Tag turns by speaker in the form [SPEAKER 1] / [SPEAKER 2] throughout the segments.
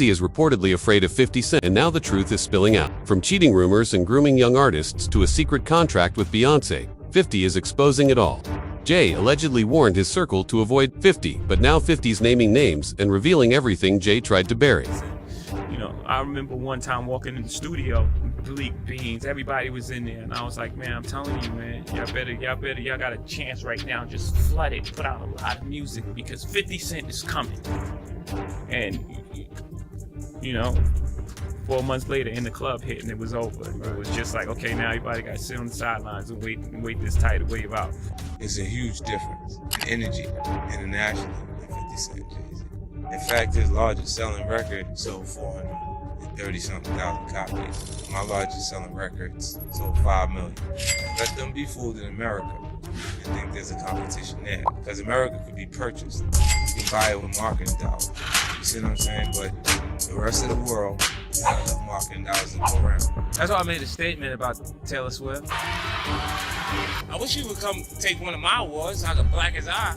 [SPEAKER 1] He is reportedly afraid of 50 Cent, and now the truth is spilling out. From cheating rumors and grooming young artists to a secret contract with Beyonce, 50 is exposing it all. Jay allegedly warned his circle to avoid 50, but now 50's naming names and revealing everything Jay tried to bury.
[SPEAKER 2] You know, I remember one time walking in the studio, Bleak Beans, everybody was in there, and I was like, man, I'm telling you, man, y'all got a chance right now, just flood it, put out a lot of music, because 50 Cent is coming. And, you know, 4 months later, in the club hit, and it was over. It was just like, okay, now everybody got to sit on the sidelines and wait this tidal wave out.
[SPEAKER 3] It's a huge difference in energy internationally than 50 Cent Jay-Z. In fact, his largest selling record sold 430-something thousand copies. My largest selling record sold 5 million. Let them be fooled in America and think there's a competition there. Because America could be purchased. You can buy it with marketing dollars. You see what I'm saying? But the rest of the world, not enough marketing dollars to go around.
[SPEAKER 4] That's why I made a statement about Taylor Swift.
[SPEAKER 3] I wish you would come take one of my awards, I could black his eye.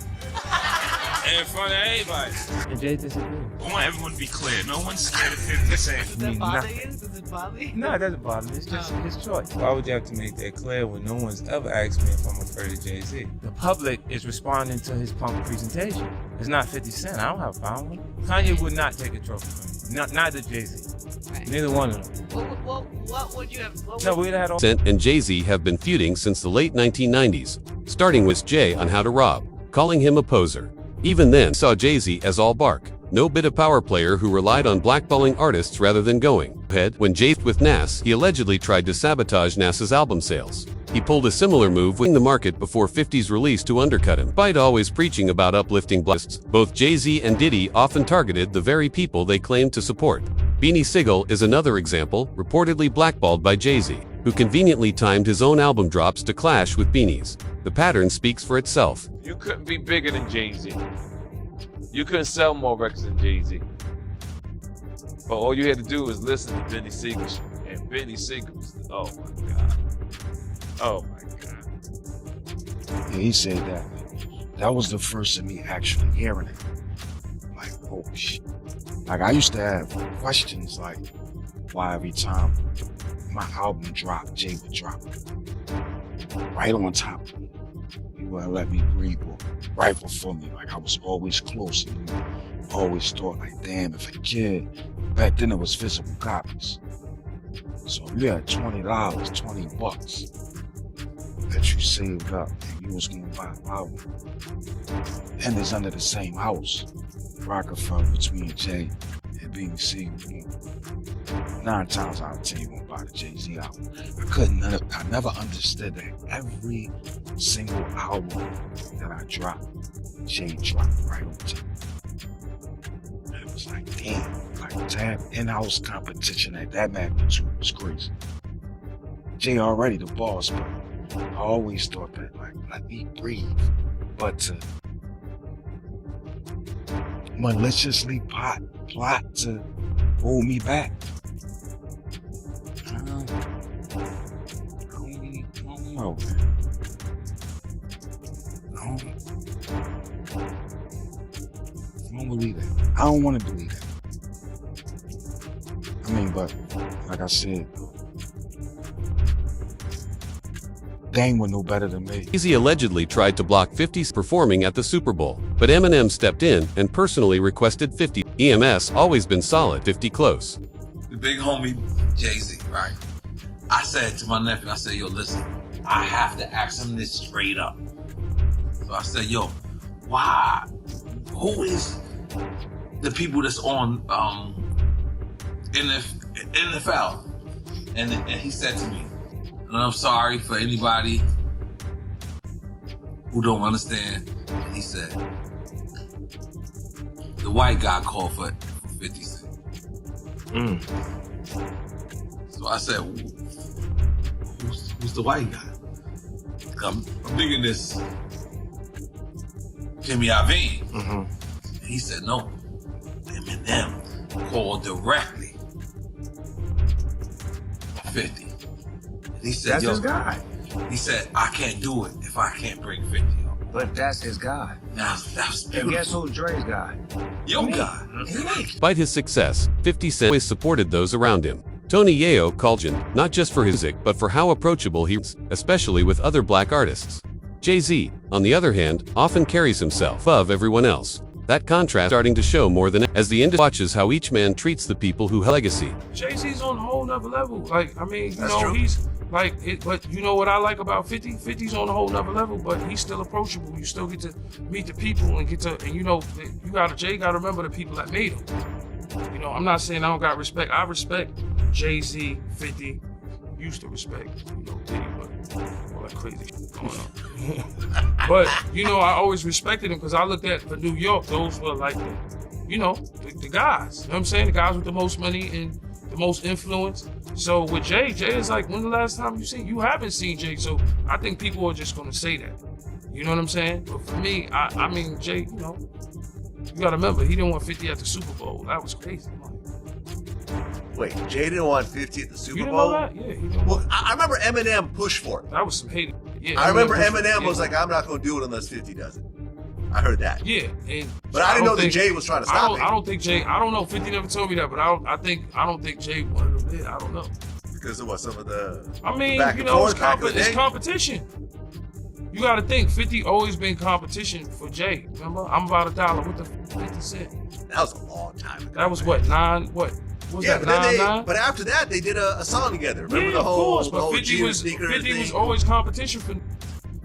[SPEAKER 3] In front of everybody.
[SPEAKER 4] And Jay disagreed.
[SPEAKER 2] I want everyone to be clear. No one's scared of 50 Cent.
[SPEAKER 5] Does that bother you? Does it bother you?
[SPEAKER 4] No, it doesn't bother me. It's just his choice.
[SPEAKER 3] Why would you have to make that clear when no one's ever asked me if I'm afraid of Jay-Z?
[SPEAKER 4] The public is responding to his punk presentation. It's not 50 Cent. I don't have a problem with it. Kanye would not take a trophy from me. Neither Jay-Z.
[SPEAKER 5] Right.
[SPEAKER 4] Neither one of them.
[SPEAKER 5] What would you have?
[SPEAKER 4] No, we'd have had all.
[SPEAKER 1] Cent and Jay-Z have been feuding since the late 1990s, starting with Jay on How to Rob, calling him a poser. Even then, saw Jay-Z as all bark, no bit of power player who relied on blackballing artists rather than going ahead. When Jay with Nas, he allegedly tried to sabotage Nas's album sales. He pulled a similar move with the market before 50's release to undercut him. Despite always preaching about uplifting blasts, both Jay-Z and Diddy often targeted the very people they claimed to support. Beanie Sigel is another example, reportedly blackballed by Jay-Z, who conveniently timed his own album drops to clash with Beanie's. The pattern speaks for itself.
[SPEAKER 6] You couldn't be bigger than Jay-Z. You couldn't sell more records than Jay-Z. But all you had to do was listen to Beanie Sigel. And Beanie Sigel was, oh my God. Oh my God.
[SPEAKER 7] Yeah, he said that. That was the first of me actually hearing it. Like, oh shit. Like, I used to have questions like, why every time my album dropped, Jay would drop right on top of me. He wouldn't let me breathe or right before me. Like, I was always close. And always thought, like, damn, if a kid, back then it was physical copies. So you had $20, 20 bucks that you saved up and you was gonna buy an album. And it's under the same house. Rockefeller between Jay and Beanie Sigel. 9 times out of 10 you won't buy the Jay-Z album. I never understood that every single album that I dropped, Jay dropped right on top. And it was like, damn, like to have in-house competition at that magnitude was crazy. Jay already the boss, but I always thought that, like, let me breathe. But to maliciously plot to hold me back. I don't know, man. I don't believe that. I don't want to believe that. I mean, but like I said, they ain't no better than me.
[SPEAKER 1] Jay-Z allegedly tried to block 50's performing at the Super Bowl, but Eminem stepped in and personally requested 50. EMS always been solid, 50 close.
[SPEAKER 8] The big homie Jay-Z, right? I said to my nephew, I said, yo, listen, I have to ask him this straight up. So I said, yo, why? Who is the people that's on NFL? And he said to me, and I'm sorry for anybody who don't understand. He said, the white guy called for 50 Cent. So I said, who's the white guy? I'm thinking this Jimmy Iovine. And he said, no, Eminem called directly 50. He said,
[SPEAKER 4] That's his guy.
[SPEAKER 8] He said, I can't do it if I can't bring 50 up.
[SPEAKER 4] But that's his guy.
[SPEAKER 8] That was
[SPEAKER 7] And
[SPEAKER 8] beautiful.
[SPEAKER 7] guess who's Dre's guy?
[SPEAKER 8] Your guy.
[SPEAKER 1] Despite his success, 50 Cent always supported those around him. Tony Yayo called Jin, not just for his music but for how approachable he was, especially with other black artists. Jay-Z, on the other hand, often carries himself above everyone else. That contrast starting to show more than as the industry watches how each man treats the people who held legacy.
[SPEAKER 4] Jay-Z's on a whole nother level. Like, I mean,
[SPEAKER 9] That's true.
[SPEAKER 4] he's like it, but you know what I like about 50? 50's on a whole nother level, but he's still approachable. You still get to meet the people and Jay gotta remember the people that made him. You know, I'm not saying I don't got respect. I respect Jay-Z, 50, used to respect, Diddy, but all that crazy shit going on. But, I always respected him because I looked at for New York, those were like, the guys. You know what I'm saying? The guys with the most money and the most influence. So with Jay is like, when the last time you haven't seen Jay, so I think people are just gonna say that. You know what I'm saying? But for me, I mean, Jay, you gotta remember, he didn't want 50 at the Super Bowl. That was crazy.
[SPEAKER 9] Wait, Jay didn't want 50 at the Super
[SPEAKER 4] You didn't
[SPEAKER 9] Bowl?
[SPEAKER 4] know that? Yeah, he didn't
[SPEAKER 9] Well,
[SPEAKER 4] want
[SPEAKER 9] I remember Eminem pushed for it.
[SPEAKER 4] that was some hate. Yeah,
[SPEAKER 9] I remember
[SPEAKER 4] pushed
[SPEAKER 9] Eminem
[SPEAKER 4] it.
[SPEAKER 9] was like, I'm not going to do it unless 50 does it. I heard that.
[SPEAKER 4] Yeah, and
[SPEAKER 9] But I didn't know that
[SPEAKER 4] think-
[SPEAKER 9] Jay was trying to stop
[SPEAKER 4] I
[SPEAKER 9] it.
[SPEAKER 4] don't think Jay. I don't know. 50 never told me that, but I don't think Jay wanted him there. I don't know.
[SPEAKER 9] Because of what, some of the...
[SPEAKER 4] I mean,
[SPEAKER 9] back and forth back in the
[SPEAKER 4] it's
[SPEAKER 9] day?
[SPEAKER 4] competition. You got to think. 50 always been competition for Jay. Remember, I'm about $1. What the 50 Cent?
[SPEAKER 9] That was a long time ago.
[SPEAKER 4] That was what 9. What was
[SPEAKER 9] Yeah,
[SPEAKER 4] that?
[SPEAKER 9] but,
[SPEAKER 4] 9.
[SPEAKER 9] but after that, they did a song together. Remember
[SPEAKER 4] Yeah,
[SPEAKER 9] the
[SPEAKER 4] of
[SPEAKER 9] whole,
[SPEAKER 4] course.
[SPEAKER 9] the
[SPEAKER 4] But
[SPEAKER 9] whole
[SPEAKER 4] 50
[SPEAKER 9] Jean
[SPEAKER 4] was
[SPEAKER 9] sneaker
[SPEAKER 4] 50 was
[SPEAKER 9] thing?
[SPEAKER 4] always competition for.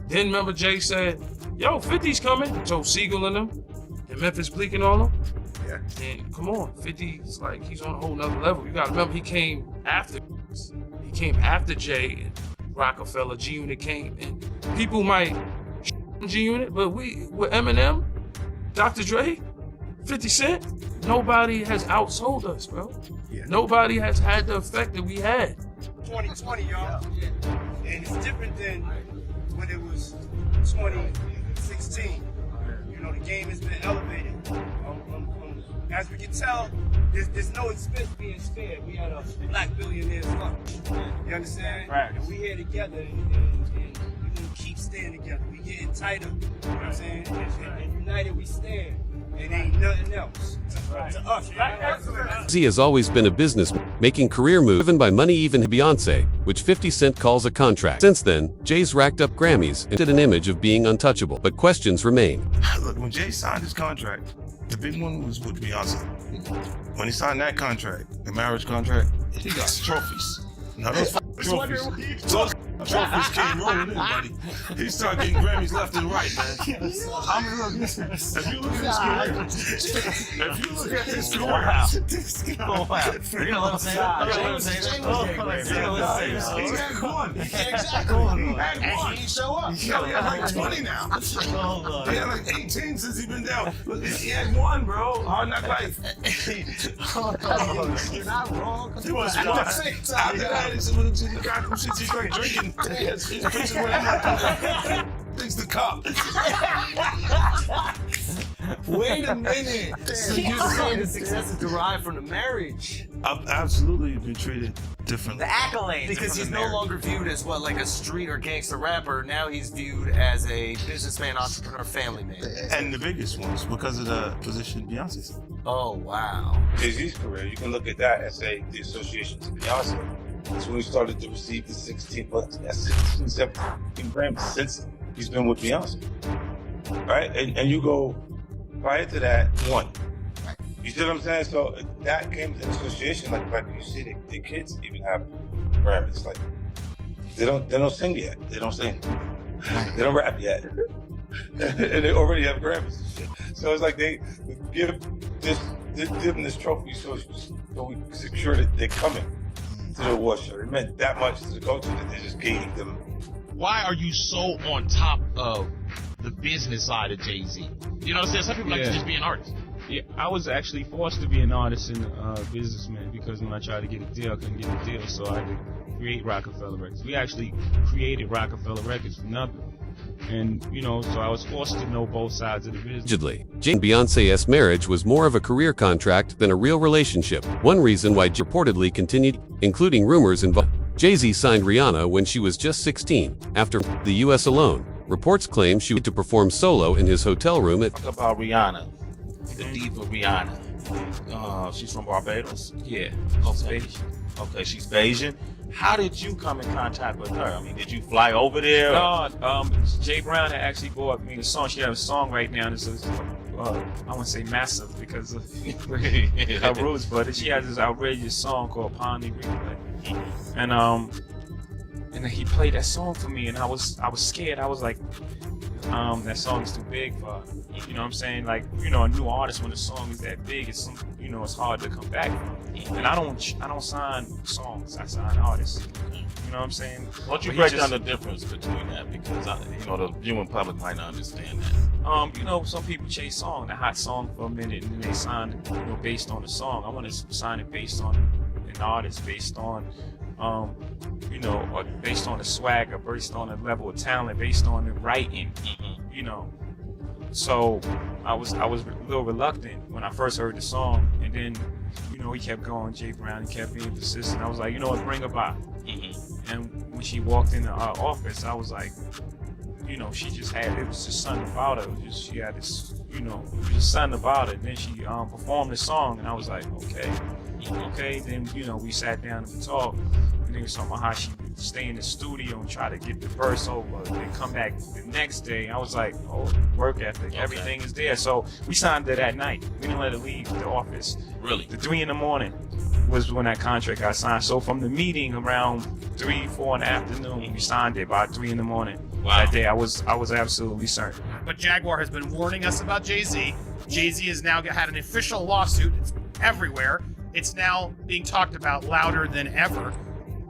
[SPEAKER 4] Then remember Jay said, "Yo, 50's coming." Joe Siegel and them, and Memphis Bleak and all them.
[SPEAKER 9] Yeah.
[SPEAKER 4] And come on, 50's like he's on a whole nother level. You gotta remember he came after. He came after Jay and Rockefeller. G Unit came, and people might G Unit, but with Eminem, Dr. Dre, 50 Cent, nobody has outsold us, bro.
[SPEAKER 9] Yeah.
[SPEAKER 4] Nobody has had the effect that we had.
[SPEAKER 10] 2020, y'all. And it's different than when it was 2016. The game has been elevated. As we can tell, there's no expense being spared. We had a black billionaire's lunch. You understand?
[SPEAKER 2] Right.
[SPEAKER 10] And we here together, and we're gonna keep staying together. We getting tighter. You know what I'm saying? And united we stand. It ain't nothing else to us.
[SPEAKER 1] Jay-Z has always been a businessman, making career moves driven by money, even Beyonce, which 50 Cent calls a contract. Since then, Jay's racked up Grammys and did an image of being untouchable, but questions remain.
[SPEAKER 11] Look, when Jay signed his contract, the big one was with Beyonce. When he signed that contract, the marriage contract, he got trophies. Now those trophies came rolling in, buddy. He started getting Grammys left and right, man. I mean, look, if you look at his career,
[SPEAKER 12] You're gonna let him say that?
[SPEAKER 11] he had one. Exactly. He had one.
[SPEAKER 12] He didn't show up.
[SPEAKER 11] He had like 20 now. He had like 18 since he's been down. He had one, bro. Hard Knock Life.
[SPEAKER 12] You're not wrong.
[SPEAKER 11] He was one. After that, it's one of the guy who sits he's like drinking. His picture where I'm like, thinks the cop.
[SPEAKER 12] Wait a minute. So you're saying the success is derived from the marriage?
[SPEAKER 11] I've absolutely been treated differently.
[SPEAKER 12] The accolades. Because he's no longer viewed as like a street or gangster rapper. Now he's viewed as a businessman, entrepreneur, family man.
[SPEAKER 11] And the biggest ones because of the position Beyonce's in.
[SPEAKER 12] Oh, wow.
[SPEAKER 3] Jay-Z's career, you can look at that and say the association to Beyonce. That's when he started to receive the 17 Grammys since he's been with Beyonce. Right? And you go, prior to that, one. You see what I'm saying? So that came to the association, like you see the kids even have Grammys. Like they don't sing yet. They don't sing. They don't rap yet. And they already have Grammys and shit. So it's like they give them this trophy so we secure that they're coming to the award show. It meant that much to the coaches that they just gave them.
[SPEAKER 13] Why are you so on top of the business side of Jay-Z? You know what I'm saying? Some people like to just be an artist.
[SPEAKER 2] Yeah, I was actually forced to be an artist and a businessman because when I tried to get a deal, I couldn't get a deal, so I had to create Rockefeller Records. We actually created Rockefeller Records from nothing. And, so I was forced to know both sides of the business.
[SPEAKER 1] Allegedly, Jay and Beyonce's marriage was more of a career contract than a real relationship. One reason why Jay reportedly continued, including rumors involving Jay-Z signed Rihanna when she was just 16, after the US alone. Reports claim she went to perform solo in his hotel room at
[SPEAKER 13] Talk about Rihanna, the diva Rihanna. She's from Barbados.
[SPEAKER 2] Yeah.
[SPEAKER 13] Okay. Okay, she's Bayesian. How did you come in contact with her? I mean, did you fly over there?
[SPEAKER 2] No, Jay Brown had actually bought me the song. She had a song right now. This is, I wouldn't say massive because of her roots, but she has this outrageous song called Pondy Replay. And then he played that song for me, and I was scared. I was like, that song is too big for her. You know what I'm saying? Like, you know, a new artist, when the song is that big, it's it's hard to come back from. And I don't sign songs. I sign artists. You know what I'm saying?
[SPEAKER 13] Why don't you break down the difference between that? Because the viewing public might not understand that.
[SPEAKER 2] Some people chase the hot song for a minute, and then they sign it, based on the song. I want to sign it based on an artist, based on, or based on the swag, or based on the level of talent, based on the writing. So I was a little reluctant when I first heard the song, and then he kept going. Jay Brown, he kept being persistent. I was like, bring her by. And when she walked into our office, I was like, she just had, it was just something about her. She had this, it was just something about it. Then she performed the song, and I was like, okay. Then we sat down and we talked. And then we was talking about how she would stay in the studio and try to get the verse over, then come back the next day. I was like, work ethic, everything is there. So we signed it that night. We didn't let her leave the office.
[SPEAKER 13] Really?
[SPEAKER 2] The 3 a.m. was when that contract got signed. So from the meeting around 3, 4 in the afternoon, we signed it by 3 a.m. Wow. That day, I was absolutely certain.
[SPEAKER 14] But Jaguar has been warning us about Jay-Z. Jay-Z has now had an official lawsuit. It's everywhere. It's now being talked about louder than ever.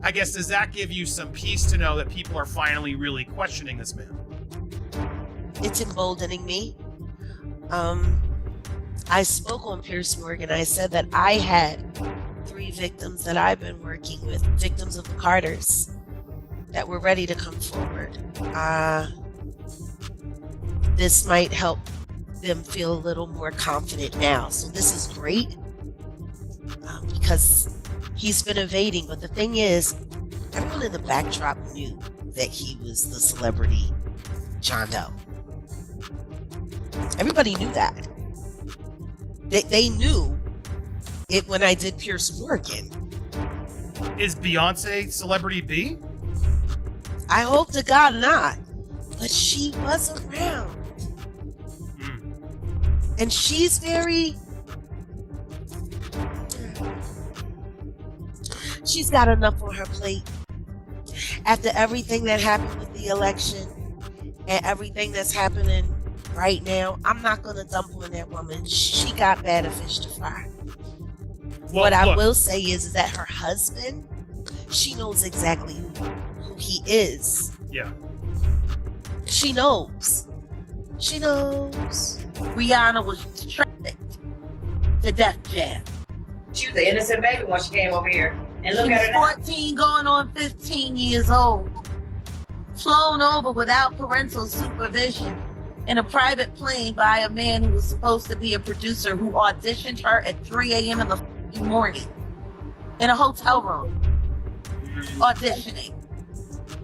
[SPEAKER 14] I guess, does that give you some peace to know that people are finally really questioning this man?
[SPEAKER 15] It's emboldening me. I spoke on Pierce Morgan. I said that I had 3 victims that I've been working with, victims of the Carters, that were ready to come forward. This might help them feel a little more confident now. So this is great because he's been evading. But the thing is, everyone in the backdrop knew that he was the celebrity John Doe. Everybody knew that. They knew it when I did Pierce Morgan.
[SPEAKER 14] Is Beyonce Celebrity B?
[SPEAKER 15] I hope to God not. But she was around. And she's she's got enough on her plate. After everything that happened with the election and everything that's happening right now, I'm not going to dump on that woman. She got better fish to fry.
[SPEAKER 14] Well,
[SPEAKER 15] what I will say is that her husband, she knows exactly who he is.
[SPEAKER 14] Yeah.
[SPEAKER 15] She knows. She knows. Rihanna was trafficked to Def Jam.
[SPEAKER 16] She was an innocent baby when she came over here. And look
[SPEAKER 15] She
[SPEAKER 16] at
[SPEAKER 15] was
[SPEAKER 16] her now.
[SPEAKER 15] 14 going on 15 years old. Flown over without parental supervision in a private plane by a man who was supposed to be a producer who auditioned her at 3 a.m. in the morning in a hotel room. Auditioning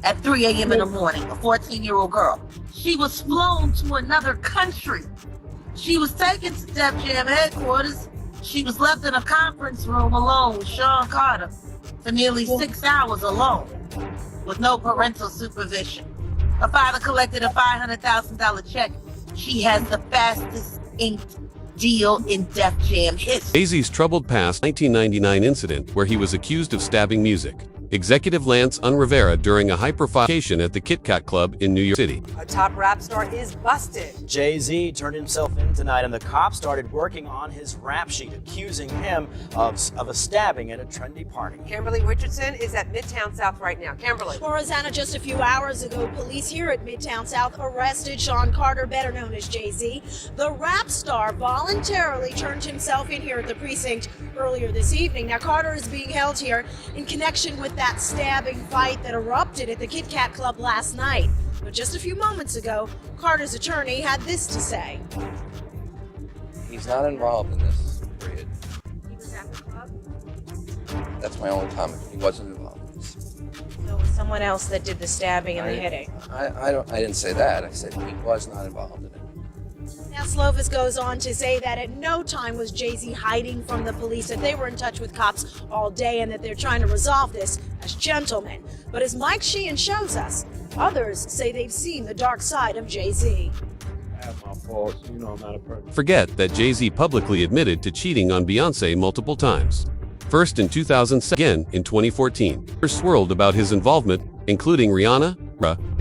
[SPEAKER 15] at 3 a.m. in the morning, a 14-year-old girl. She was flown to another country. She was taken to Def Jam headquarters. She was left in a conference room alone with Sean Carter for nearly 6 hours alone with no parental supervision. Her father collected a $500,000 check. She has the fastest inked deal in Def Jam history.
[SPEAKER 1] Jay-Z's troubled past 1999 incident where he was accused of stabbing music. Executive Lance Unrivera during a hyper-vacation at the Kit Kat Club in New York City.
[SPEAKER 17] A top rap star is busted.
[SPEAKER 18] Jay-Z turned himself in tonight, and the cops started working on his rap sheet, accusing him of a stabbing at a trendy party.
[SPEAKER 17] Kimberly Richardson is at Midtown South right now. Kimberly.
[SPEAKER 19] Well, Rosanna, just a few hours ago, police here at Midtown South arrested Sean Carter, better known as Jay-Z. The rap star voluntarily turned himself in here at the precinct earlier this evening. Now, Carter is being held here in connection with that stabbing fight that erupted at the Kit Kat Club last night. But just a few moments ago, Carter's attorney had this to say.
[SPEAKER 20] He's not involved in this, period.
[SPEAKER 17] He was at the club?
[SPEAKER 20] That's my only comment. He wasn't involved. shockwaves.
[SPEAKER 17] So it was someone else that did the stabbing and the hitting.
[SPEAKER 20] I didn't say that. I said he was not involved in it.
[SPEAKER 19] Now, Slovis goes on to say that at no time was Jay-Z hiding from the police, that they were in touch with cops all day and that they're trying to resolve this as gentlemen. But as Mike Sheehan shows us, others say they've seen the dark side of Jay-Z.
[SPEAKER 6] I have my faults. You know I'm not a perfect.
[SPEAKER 1] Forget that Jay-Z publicly admitted to cheating on Beyoncé multiple times. First in 2007, again in 2014. Swirled about his involvement, including Rihanna,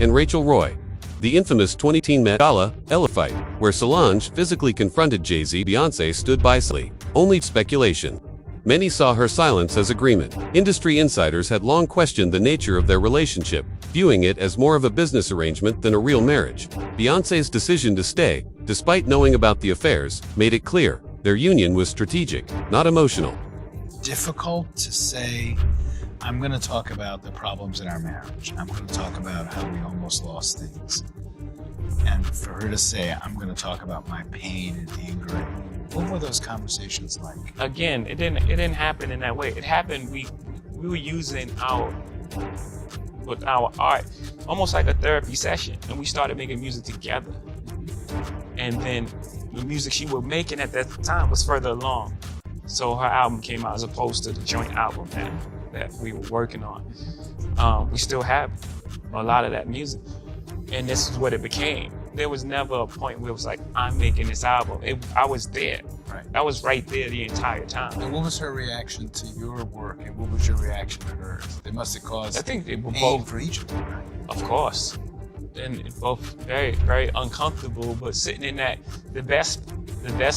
[SPEAKER 1] and Rachel Roy. The infamous 2010 Met Gala Ella fight, where Solange physically confronted Jay-Z. Beyoncé stood by silently. Only speculation. Many saw her silence as agreement. Industry insiders had long questioned the nature of their relationship, viewing it as more of a business arrangement than a real marriage. Beyoncé's decision to stay, despite knowing about the affairs, made it clear their union was strategic, not emotional.
[SPEAKER 21] Difficult to say. I'm going to talk about the problems in our marriage. I'm going to talk about how we almost lost things. And for her to say, I'm going to talk about my pain and anger. What were those conversations like?
[SPEAKER 2] Again, it didn't happen in that way. It happened, we were using our art almost like a therapy session, and we started making music together. And then the music she was making at that time was further along. So her album came out as opposed to the joint album that we were working on. We still have a lot of that music, and this is what it became. There was never a point where it was like, I'm making this album. I was there.
[SPEAKER 21] Right.
[SPEAKER 2] I was right there the entire time.
[SPEAKER 21] And what was her reaction to your work, and what was your reaction to hers? They must have caused
[SPEAKER 2] I think they were
[SPEAKER 21] pain
[SPEAKER 2] both
[SPEAKER 21] for each of them, right?
[SPEAKER 2] Of course. And both very, very uncomfortable, but sitting in the best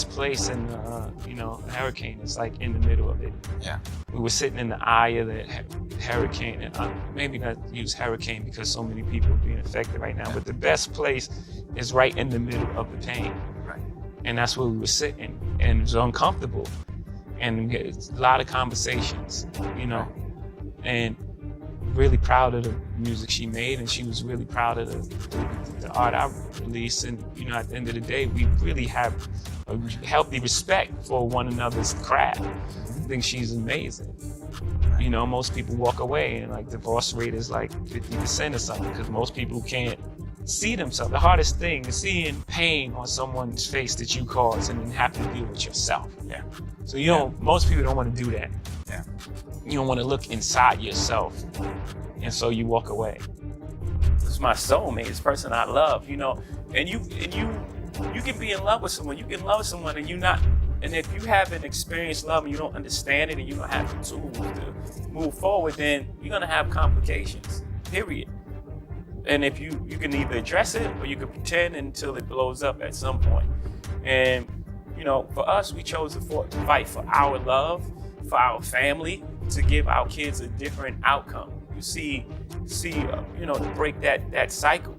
[SPEAKER 2] place in the hurricane is like in the middle of it.
[SPEAKER 21] Yeah.
[SPEAKER 2] We were sitting in the eye of the hurricane, and maybe not use hurricane because so many people are being affected right now, but the best place is right in the middle of the pain.
[SPEAKER 21] Right.
[SPEAKER 2] And that's where we were sitting, and it was uncomfortable. And we had a lot of conversations, and really proud of the music she made, and she was really proud of the art I released. And at the end of the day, we really have a healthy respect for one another's craft. I think she's amazing. Most people walk away, and like divorce rate is like 50% or something, because most people can't see themselves. The hardest thing is seeing pain on someone's face that you caused and then have to deal with yourself.
[SPEAKER 21] Yeah.
[SPEAKER 2] So most people don't want to do that.
[SPEAKER 21] Yeah.
[SPEAKER 2] You don't want to look inside yourself, and so you walk away. It's my soulmate, it's the person I love, and you can be in love with someone. You can love someone and if you haven't experienced love and you don't understand it and you don't have the tools to move forward, then you're gonna have complications. Period. And if you can either address it or you can pretend until it blows up at some point. And for us, we chose to fight for our love, for our family, to give our kids a different outcome. You see, to break that cycle.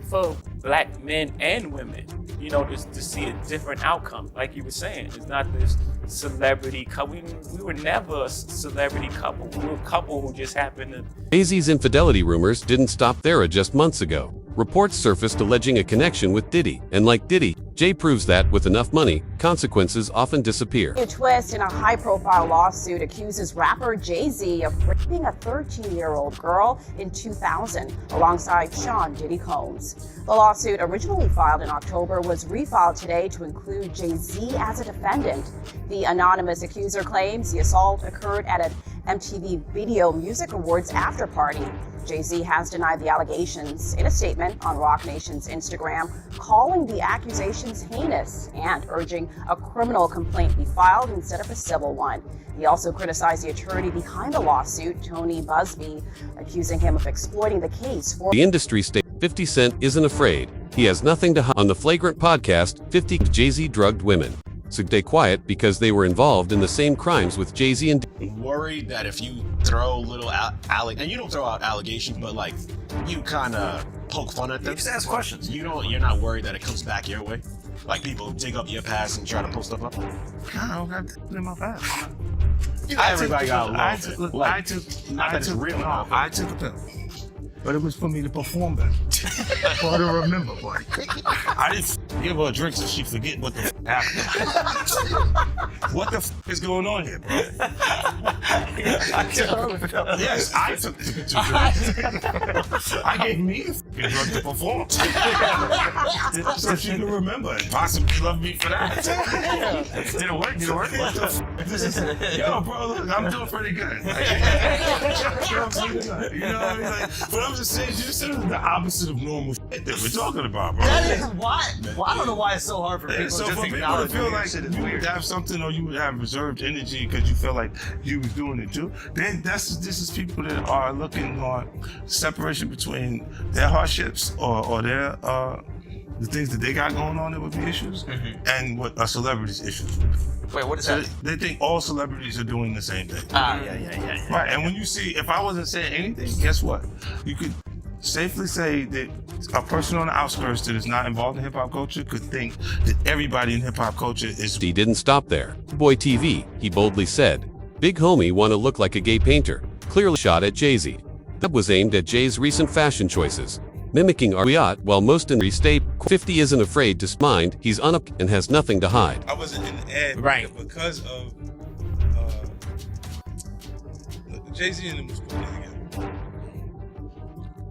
[SPEAKER 2] For Black men and women, just to see a different outcome. Like you were saying, it's not this celebrity couple. We were never a celebrity couple. We were a couple who just happened to.
[SPEAKER 1] Jay-Z's infidelity rumors didn't stop there just months ago. Reports surfaced alleging a connection with Diddy, and like Diddy, Jay proves that with enough money, consequences often disappear.
[SPEAKER 22] A twist in a high-profile lawsuit accuses rapper Jay-Z of raping a 13-year-old girl in 2000 alongside Sean Diddy Combs. The lawsuit, originally filed in October, was refiled today to include Jay-Z as a defendant. The anonymous accuser claims the assault occurred at an MTV Video Music Awards after-party. Jay-Z has denied the allegations in a statement on Rock Nation's Instagram, calling the accusations heinous and urging a criminal complaint be filed instead of a civil one. He also criticized the attorney behind the lawsuit, Tony Busby, accusing him of exploiting the case for
[SPEAKER 1] The industry state 50 Cent isn't afraid. He has nothing to hide. On the Flagrant podcast, 50 Jay-Z drugged women. So stay quiet because they were involved in the same crimes with Jay-Z and
[SPEAKER 13] worried that if you throw little and you don't throw out allegations, but like you kind of poke fun at them.
[SPEAKER 12] You just ask questions.
[SPEAKER 13] You're not worried that it comes back your way. Like people dig up your past and try to post stuff up.
[SPEAKER 4] I don't got in my past.
[SPEAKER 13] Everybody got a little bit.
[SPEAKER 4] I took a pill. But it was for me to perform better. For her to remember, boy.
[SPEAKER 11] I didn't give her a drink so she forget what the happened. What the is going on here, bro? Yes, I took the picture. I gave me the fucking drug to perform. So she can remember and possibly love me for that. Did it work? What the yo, bro, look, I'm doing pretty good. You know what I mean? Like, but I'm just saying, this is the opposite of normal shit that we're talking about, bro.
[SPEAKER 12] That is why. Well, I don't know why it's so hard for people
[SPEAKER 11] So
[SPEAKER 12] to just
[SPEAKER 11] for people to
[SPEAKER 12] acknowledge
[SPEAKER 11] feel
[SPEAKER 12] when
[SPEAKER 11] like
[SPEAKER 12] shit is
[SPEAKER 11] you
[SPEAKER 12] weird.
[SPEAKER 11] would have something or you would have reserved energy because you feel like you was doing it too, then this is people that are looking on separation between their hardships or their the things that they got going on that would be issues and what a celebrity's issues would be.
[SPEAKER 12] Wait, what is
[SPEAKER 11] So
[SPEAKER 12] that?
[SPEAKER 11] they think all celebrities are doing the same thing.
[SPEAKER 12] Yeah.
[SPEAKER 11] Right, and when you see, if I wasn't saying anything, guess what? You could safely say that a person on the outskirts that is not involved in hip-hop culture could think that everybody in hip-hop culture is...
[SPEAKER 1] He didn't stop there. Boy TV, he boldly said, Big Homie wanna look like a gay painter, clearly shot at Jay-Z. That was aimed at Jay's recent fashion choices, mimicking Ariat while most in state 50 isn't afraid to mind, he's unup and has nothing to hide.
[SPEAKER 3] I wasn't in the ad because of Jay-Z and them was putting it together.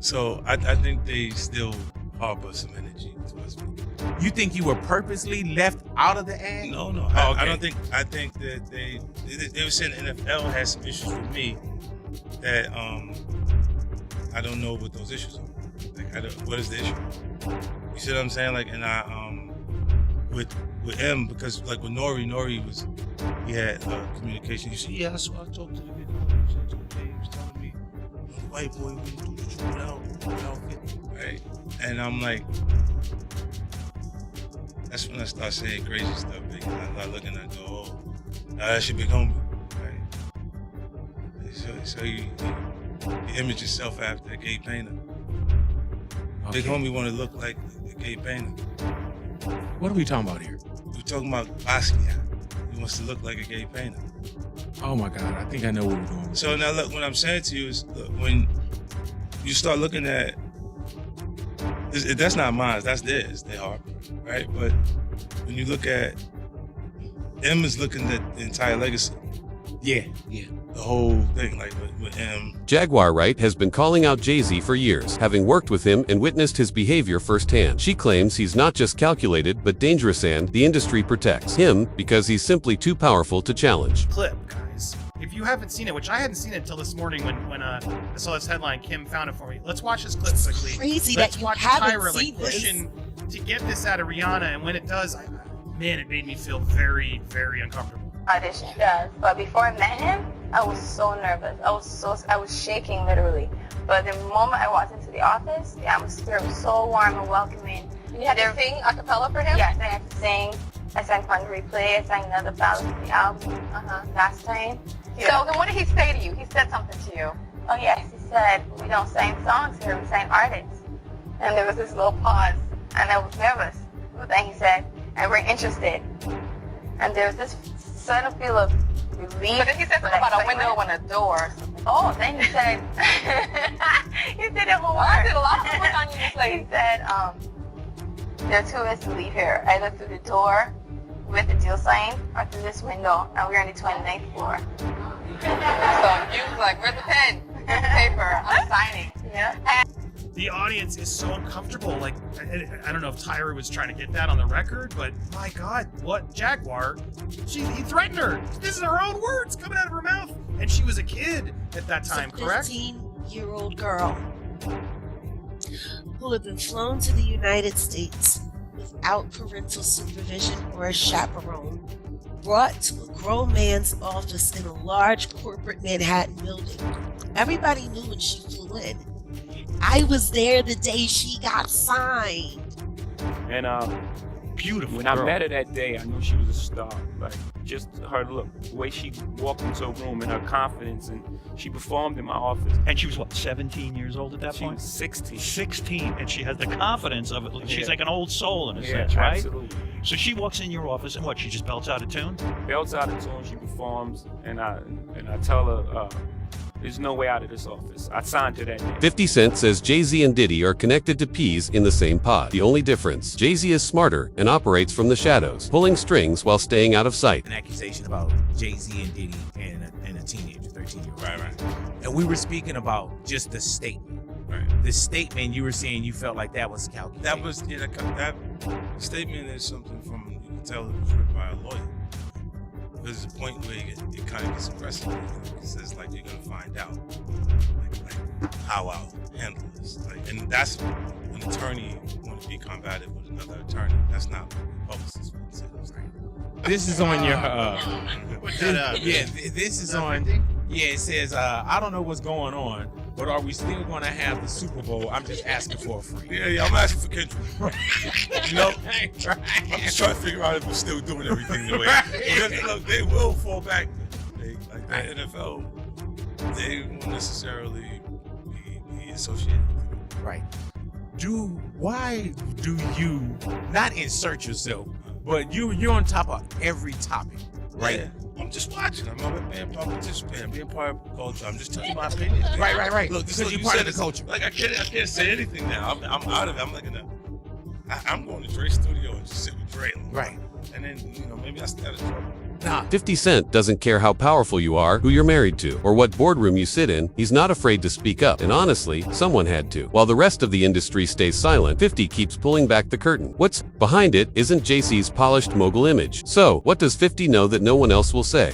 [SPEAKER 3] So I think they still harbor some energy towards me.
[SPEAKER 5] You think you were purposely left out of the ad?
[SPEAKER 3] No. I don't think. I think that they were saying the NFL has some issues with me that I don't know what those issues are. Like, what is the issue? You see what I'm saying? Like, and I with M, because like with Nori he had communication. You see, yeah, that's what I talked to the big homie. He was telling me, the white boy wouldn't do the shoot without 50, right? And I'm like, that's when I start saying crazy stuff. Because I start looking and I go, oh, that's your big homie, right? So you image yourself after a gay painter.
[SPEAKER 5] Okay.
[SPEAKER 3] Big homie want to look like a gay painter.
[SPEAKER 5] What are we talking about here?
[SPEAKER 3] We're talking about Basquiat. He wants to look like a gay painter.
[SPEAKER 5] Oh my God, I think I know what we're doing.
[SPEAKER 3] So now look, what I'm saying to you is, look, when you start looking at, that's not mine, that's theirs, they are, right? But when you look at, M is looking at the entire legacy.
[SPEAKER 5] Yeah.
[SPEAKER 3] The whole thing, like with M.
[SPEAKER 1] Jaguar Wright has been calling out Jay-Z for years, having worked with him and witnessed his behavior firsthand. She claims he's not just calculated but dangerous and the industry protects him because he's simply too powerful to challenge.
[SPEAKER 14] Clip, guys. If you haven't seen it, which I hadn't seen it until this morning when I saw this headline, Kim found it for me. Let's watch this clip quickly.
[SPEAKER 15] Crazy
[SPEAKER 14] Let's
[SPEAKER 15] that you
[SPEAKER 14] watch
[SPEAKER 15] haven't
[SPEAKER 14] Tyra
[SPEAKER 15] seen this.
[SPEAKER 14] pushing to get this out of Rihanna, and when it does, man, it made me feel very, very uncomfortable.
[SPEAKER 7] Audition does, but before I met him, I was so nervous. I was shaking literally. But the moment I walked into the office, the atmosphere was so warm and welcoming. You had to sing a cappella for him? Yes, I had to sing. I sang Fun Replay. I sang another ballad for the album last time. Yeah. So then what did he say to you? He said something to you. Oh yes, he said, we don't sing songs here, we sing artists. And there was this little pause, and I was nervous. But then he said, and we're interested. And there was this sudden feel of relief. But then he said something about a window and a door. Oh, then he said, he did it whole I did a lot of work on you this lady. He said, there are two ways to leave here. Either through the door with the deal sign or through this window, and we're on the 29th floor. So you was like, where's the pen? Paper, I'm signing. Yeah.
[SPEAKER 14] The audience is so uncomfortable. Like, I don't know if Tyra was trying to get that on the record, but my God, what Jaguar? He threatened her. This is her own words coming out of her mouth, and she was a kid at that time, correct?
[SPEAKER 15] 15-year-old girl who had been flown to the United States without parental supervision or a chaperone, brought to a grown man's office in a large corporate Manhattan building. Everybody knew when she flew in. I was there the day she got signed.
[SPEAKER 2] And
[SPEAKER 5] beautiful.
[SPEAKER 2] When I met her that day, I knew she was a star. Like, just her look, the way she walked into a room and her confidence, and she performed in my office.
[SPEAKER 5] And she was what, 17 years old at that point?
[SPEAKER 2] She was 16.
[SPEAKER 5] 16, and she has the confidence of it. She's
[SPEAKER 2] Yeah.
[SPEAKER 5] like an old soul in a
[SPEAKER 2] Yeah,
[SPEAKER 5] sense, right?
[SPEAKER 2] absolutely.
[SPEAKER 5] So she walks in your office and what? She just belts out a tune?
[SPEAKER 2] Belts out a tune, she performs, and I tell her There's no way out of this office. I signed to that name.
[SPEAKER 1] 50 Cent says Jay-Z and Diddy are connected to peas in the same pod. The only difference, Jay-Z is smarter and operates from the shadows, pulling strings while staying out of sight.
[SPEAKER 8] An accusation about Jay-Z and Diddy and a teenager, 13-year-old. Right. And we were speaking about just the statement. Right. The statement you were saying you felt like that was calculated.
[SPEAKER 3] That statement is something from, you can tell it was written by a lawyer. There's a point where it kind of gets aggressive. It says like you're gonna find out like how I'll handle this. And that's an attorney want to be combative with another attorney. That's not what the publicist would say.
[SPEAKER 8] This is on your this is on it says I don't know what's going on, but are we still gonna have the Super Bowl? I'm just asking for a free.
[SPEAKER 3] Yeah, I'm asking for Kendrick. You know, I'm just trying to figure out if we're still doing everything the way. Because look, they will fall back. Like the NFL, they won't necessarily be associated.
[SPEAKER 8] Right. Why do you not insert yourself, but you're on top of every topic, right?
[SPEAKER 3] Yeah. I'm just watching. I'm not being a participant, being part of the culture. I'm just telling my opinion.
[SPEAKER 8] Right.
[SPEAKER 3] Look,
[SPEAKER 8] Because you're part of the culture.
[SPEAKER 3] Like I can't say anything now. I'm out of it. I'm like I'm going to Dre's studio and just sit with Dre.
[SPEAKER 8] Right.
[SPEAKER 3] And then maybe I stay out of trouble.
[SPEAKER 1] 50 Cent doesn't care how powerful you are, who you're married to, or what boardroom you sit in. He's not afraid to speak up, and honestly, someone had to. While the rest of the industry stays silent, 50 keeps pulling back the curtain. What's behind it isn't Jay-Z's polished mogul image. So, what does 50 know that no one else will say?